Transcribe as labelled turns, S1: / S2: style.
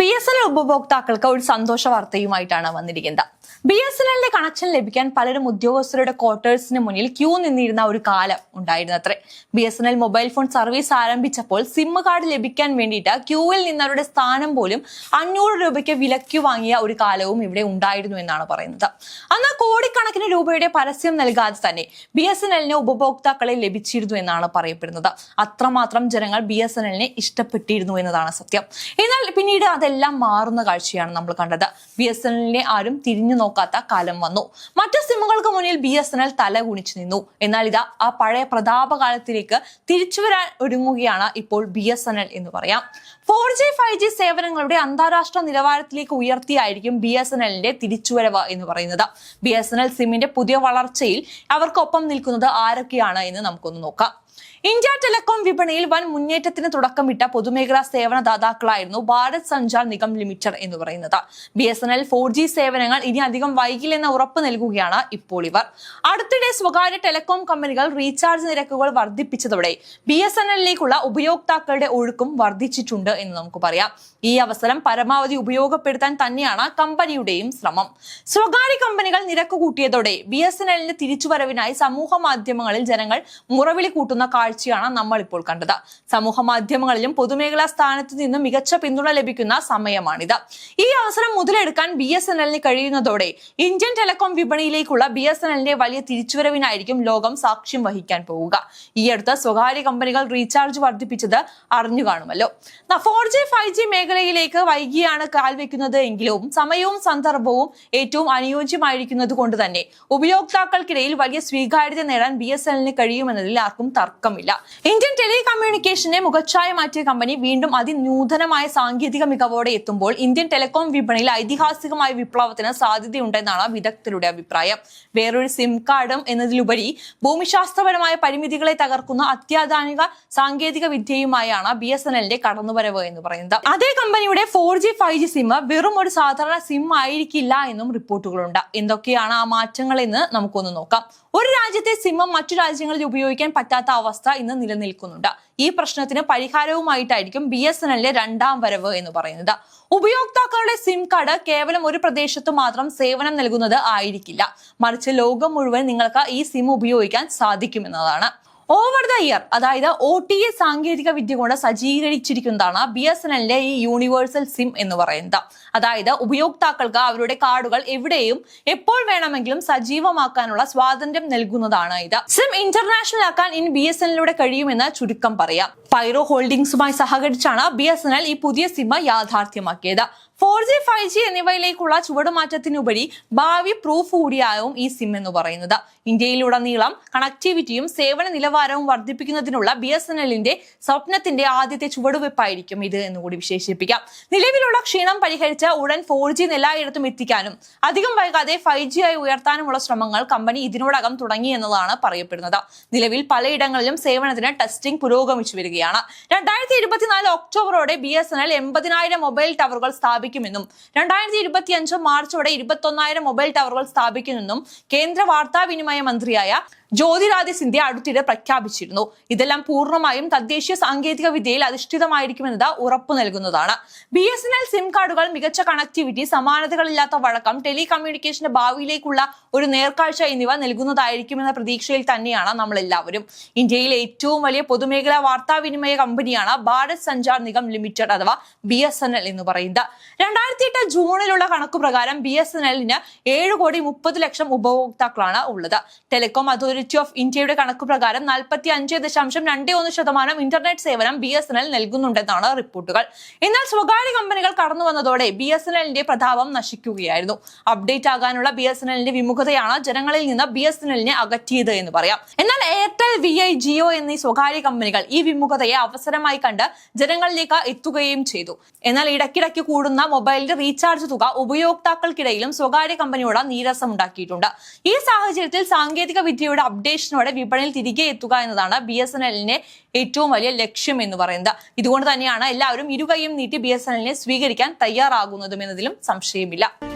S1: BSNL ഉപഭോക്താക്കൾക്ക് ഒരു സന്തോഷ വാർത്തയുമായിട്ടാണ് വന്നിരിക്കുന്നത്. BSNLന്റെ കണക്ഷൻ ലഭിക്കാൻ പലരും ഉദ്യോഗസ്ഥരുടെ ക്വാർട്ടേഴ്സിന് മുന്നിൽ ക്യൂ നിന്നിരുന്ന ഒരു കാലം ഉണ്ടായിരുന്നത്രേ. BSNL മൊബൈൽ ഫോൺ സർവീസ് ആരംഭിച്ചപ്പോൾ സിം കാർഡ് ലഭിക്കാൻ വേണ്ടിയിട്ട് ക്യൂവിൽ നിന്നവരുടെ സ്ഥാനം പോലും 500 രൂപയ്ക്ക് വിലയ്ക്ക് വാങ്ങിയ ഒരു കാലവും ഇവിടെ ഉണ്ടായിരുന്നു എന്നാണ് പറയുന്നത്. അന്ന് കോടിക്കണക്കിന് രൂപയുടെ പരസ്യം നൽകാതെ തന്നെ BSNLന് ഉപഭോക്താക്കളെ ലഭിച്ചിരുന്നു എന്നാണ് പറയപ്പെടുന്നത്. അത്രമാത്രം ജനങ്ങൾ BSNLനെ ഇഷ്ടപ്പെട്ടിരുന്നു എന്നതാണ് സത്യം. എന്നാൽ പിന്നീട് അതെല്ലാം മാറുന്ന കാഴ്ചയാണ് നമ്മൾ കണ്ടത്. BSNLനെ ആരും തിരിഞ്ഞു നോക്കാത്ത കാലം വന്നു. മറ്റു സിമ്മുകൾക്ക് മുന്നിൽ BSNL തല കുനിച്ചു നിന്നു. എന്നാൽ ഇതാ ആ പഴയ പ്രതാപകാലത്തിലേക്ക് തിരിച്ചുവരാൻ ഒരുങ്ങുകയാണ് ഇപ്പോൾ BSNL എന്ന് പറയാം. 4G 5G സേവനങ്ങളുടെ അന്താരാഷ്ട്ര നിലവാരത്തിലേക്ക് ഉയർത്തിയായിരിക്കും BSNLന്റെ തിരിച്ചുവരവ് എന്ന് പറയുന്നത്. BSNL സിമ്മിന്റെ പുതിയ വളർച്ചയിൽ അവർക്കൊപ്പം നിൽക്കുന്നത് ആരൊക്കെയാണ് എന്ന് നമുക്കൊന്ന് നോക്കാം. ഇന്ത്യ ടെലികോം വിപണിയിൽ വൻ മുന്നേറ്റത്തിന് തുടക്കമിട്ട പൊതുമേഖലാ സേവന ദാതാക്കളായിരുന്നു ഭാരത് സഞ്ചാർ നിഗം ലിമിറ്റഡ് എന്ന് പറയുന്നത്. BSNL 4G സേവനങ്ങൾ ഇനി അധികം വൈകില്ലെന്ന ഉറപ്പ് നൽകുകയാണ് ഇപ്പോൾ ഇവർ. അടുത്തിടെ സ്വകാര്യ ടെലികോം കമ്പനികൾ റീചാർജ് നിരക്കുകൾ വർദ്ധിപ്പിച്ചതോടെ BSNLിലേക്കുള്ള ഉപയോക്താക്കളുടെ ഒഴുക്കും വർദ്ധിച്ചിട്ടുണ്ട് എന്ന് നമുക്ക് പറയാം. ഈ അവസരം പരമാവധി ഉപയോഗപ്പെടുത്താൻ തന്നെയാണ് കമ്പനിയുടെയും ശ്രമം. സ്വകാര്യ കമ്പനികൾ നിരക്ക് കൂട്ടിയതോടെ BSNLന്റെ തിരിച്ചുവരവിനായി സമൂഹ മാധ്യമങ്ങളിൽ ജനങ്ങൾ മുറവിളി കൂട്ടുന്ന കാഴ്ചയാണ് നമ്മൾ ഇപ്പോൾ കണ്ടത്. സമൂഹ മാധ്യമങ്ങളിലും പൊതുമേഖലാ സ്ഥാനത്ത് നിന്നും മികച്ച പിന്തുണ ലഭിക്കുന്ന സമയമാണിത്. ഈ അവസരം മുതലെടുക്കാൻ BSNLന് കഴിയുന്നതോടെ ഇന്ത്യൻ ടെലികോം വിപണിയിലേക്കുള്ള BSNLന്റെ വലിയ തിരിച്ചുവരവിനായിരിക്കും ലോകം സാക്ഷ്യം വഹിക്കാൻ പോവുക. ഈ അടുത്ത സ്വകാര്യ കമ്പനികൾ റീചാർജ് വർദ്ധിപ്പിച്ചത് അറിഞ്ഞു കാണുമല്ലോ. 4G 5G മേഖലയിലേക്ക് വൈകിയാണ് കാൽവെക്കുന്നത് എങ്കിലും സമയവും സന്ദർഭവും ഏറ്റവും അനുയോജ്യമായിരിക്കുന്നത് കൊണ്ട് തന്നെ ഉപയോക്താക്കൾക്കിടയിൽ വലിയ സ്വീകാര്യത നേടാൻ BSNLന് കഴിയുമെന്നതിൽ ആർക്കും തർക്കമില്ല. ഇന്ത്യൻ ടെലികമ്മ്യൂണിക്കേഷനെ മുഖച്ഛായ മാറ്റിയ കമ്പനി വീണ്ടും അതിനൂതനമായ സാങ്കേതിക മികവോടെ എത്തുമ്പോൾ ഇന്ത്യൻ ടെലികോം വിപണിയിൽ ഐതിഹാസികമായ വിപ്ലവത്തിന് സാധ്യതയുണ്ടെന്നാണ് വിദഗ്ധരുടെ അഭിപ്രായം. വേറൊരു സിം കാർഡും എന്നതിലുപരി ഭൂമിശാസ്ത്രപരമായ പരിമിതികളെ തകർക്കുന്ന അത്യാധുനിക സാങ്കേതിക വിദ്യയുമായാണ് BSNLന്റെ കടന്നുവരവ് എന്ന് പറയുന്നത്. അതേ കമ്പനിയുടെ 4G 5G സിം വെറും ഒരു സാധാരണ സിം ആയിരിക്കില്ല എന്നും റിപ്പോർട്ടുകളുണ്ട്. എന്തൊക്കെയാണ് ആ മാറ്റങ്ങൾ എന്ന് നമുക്കൊന്ന് നോക്കാം. ഒരു രാജ്യത്തെ സിം മറ്റു രാജ്യങ്ങളിൽ ഉപയോഗിക്കാൻ പറ്റാത്ത അവസ്ഥ ഇന്ന് നിലനിൽക്കുന്നുണ്ട്. ഈ പ്രശ്നത്തിന് പരിഹാരവുമായിട്ടായിരിക്കും BSNLന്റെ രണ്ടാം വരവ് എന്ന് പറയുന്നത്. ഉപയോക്താക്കളുടെ സിം കാർഡ് കേവലം ഒരു പ്രദേശത്ത് മാത്രം സേവനം നൽകുന്നത് ആയിരിക്കില്ല, മറിച്ച് ലോകം മുഴുവൻ നിങ്ങൾക്ക് ഈ സിം ഉപയോഗിക്കാൻ സാധിക്കുമെന്നതാണ്. ഓവർ ദ ഇയർ അതായത് OTA സാങ്കേതിക വിദ്യ കൊണ്ട് സജ്ജീകരിച്ചിരിക്കുന്നതാണ് BSNLന്റെ ഈ യൂണിവേഴ്സൽ സിം എന്ന് പറയുന്നത്. അതായത് ഉപയോക്താക്കൾക്ക് അവരുടെ കാർഡുകൾ എവിടെയും എപ്പോൾ വേണമെങ്കിലും സജീവമാക്കാനുള്ള സ്വാതന്ത്ര്യം നൽകുന്നതാണ് ഇത്. സിം ഇന്റർനാഷണൽ ആക്കാൻ ഇനി BSNLിലൂടെ കഴിയുമെന്ന് ചുരുക്കം പറയാം. പൈറോ ഹോൾഡിംഗ്സുമായി സഹകരിച്ചാണ് BSNL ഈ പുതിയ സിം യാഥാർത്ഥ്യമാക്കിയത്. 4G 5G എന്നിവയിലേക്കുള്ള ചുവടുമാറ്റത്തിനുപരി ഭാവി പ്രൂഫ് കൂടിയാവും ഈ സിം എന്ന് പറയുന്നത്. ഇന്ത്യയിലുടനീളം കണക്ടിവിറ്റിയും സേവന നിലവാരവും വർദ്ധിപ്പിക്കുന്നതിനുള്ള BSNLന്റെ സ്വപ്നത്തിന്റെ ആദ്യത്തെ ചുവടുവെപ്പായിരിക്കും ഇത് എന്നുകൂടി വിശേഷിപ്പിക്കാം. നിലവിലുള്ള ക്ഷീണം പരിഹരിച്ച് ഉടൻ 4G എല്ലായിടത്തും എത്തിക്കാനും അധികം വൈകാതെ 5G ആയി ഉയർത്താനുമുള്ള ശ്രമങ്ങൾ കമ്പനി ഇതിനോടകം തുടങ്ങി എന്നതാണ് പറയപ്പെടുന്നത്. നിലവിൽ പലയിടങ്ങളിലും സേവനത്തിന് ടെസ്റ്റിംഗ് പുരോഗമിച്ചു വരികയാണ്. 2024 ഒക്ടോബറോടെ BSNL 80,000 മൊബൈൽ ടവറുകൾ സ്ഥാപിക്കുമെന്നും 2025 മാർച്ചോടെ 21,000 മൊബൈൽ ടവറുകൾ സ്ഥാപിക്കുമെന്നും കേന്ദ്ര വാർത്താവിനിമയ മന്ത്രിയായ ജ്യോതിരാദിത്യ സിന്ധ്യ അടുത്തിടെ പ്രഖ്യാപിച്ചിരുന്നു. ഇതെല്ലാം പൂർണ്ണമായും തദ്ദേശീയ സാങ്കേതിക വിദ്യയിൽ അധിഷ്ഠിതമായിരിക്കുമെന്നത് ഉറപ്പു നൽകുന്നതാണ്. BSNL സിം കാർഡുകൾ മികച്ച കണക്ടിവിറ്റി, സമാനതകളില്ലാത്ത വഴക്കം, ടെലികമ്മ്യൂണിക്കേഷന്റെ ഭാവിയിലേക്കുള്ള ഒരു നേർക്കാഴ്ച എന്നിവ നൽകുന്നതായിരിക്കുമെന്ന പ്രതീക്ഷയിൽ തന്നെയാണ് നമ്മൾ എല്ലാവരും. ഇന്ത്യയിലെ ഏറ്റവും വലിയ പൊതുമേഖലാ വാർത്താവിനിമയ കമ്പനിയാണ് ഭാരത് സഞ്ചാർ നിഗം ലിമിറ്റഡ് അഥവാ BSNL എന്ന് പറയുന്നത്. 2008 ജൂണിലുള്ള കണക്കു പ്രകാരം BSNLന് 7,30,00,000 ഉപഭോക്താക്കളാണ് ഉള്ളത്. ടെലികോം അതോറിറ്റി ഓഫ് ഇന്ത്യയുടെ കണക്കു പ്രകാരം 45.21% ഇന്റർനെറ്റ് സേവനം BSNL നൽകുന്നുണ്ടെന്നാണ് റിപ്പോർട്ടുകൾ. എന്നാൽ സ്വകാര്യ കമ്പനികൾ കടന്നു വന്നതോടെ BSNLന്റെ പ്രതാപം നശിക്കുകയായിരുന്നു. അപ്ഡേറ്റ് ആകാനുള്ള BSNLന്റെ വിമുഖതയാണ് ജനങ്ങളിൽ നിന്ന് BSNLനെ അകറ്റിയത് എന്ന് പറയാം. എന്നാൽ എയർടെൽ, VI, ജിയോ എന്നീ സ്വകാര്യ കമ്പനികൾ ഈ വിമുഖതയെ അവസരമായി കണ്ട് ജനങ്ങളിലേക്ക് എത്തുകയും ചെയ്തു. എന്നാൽ ഇടയ്ക്കിടയ്ക്ക് കൂടുന്ന മൊബൈലിന്റെ റീചാർജ് തുക ഉപയോക്താക്കൾക്കിടയിലും സ്വകാര്യ കമ്പനിയോട് നീരസം ഉണ്ടാക്കിയിട്ടുണ്ട്. ഈ സാഹചര്യത്തിൽ സാങ്കേതിക വിദ്യയുടെ അപ്ഡേഷനോടെ വിപണിയിൽ തിരികെ എത്തുക എന്നതാണ് BSNLന്റെ ഏറ്റവും വലിയ ലക്ഷ്യം എന്ന് പറയുന്നത്. ഇതുകൊണ്ട് തന്നെയാണ് എല്ലാവരും ഇരുകൈയും നീട്ടി BSNLനെ സ്വീകരിക്കാൻ തയ്യാറാകുന്നതും എന്നതിലും സംശയമില്ല.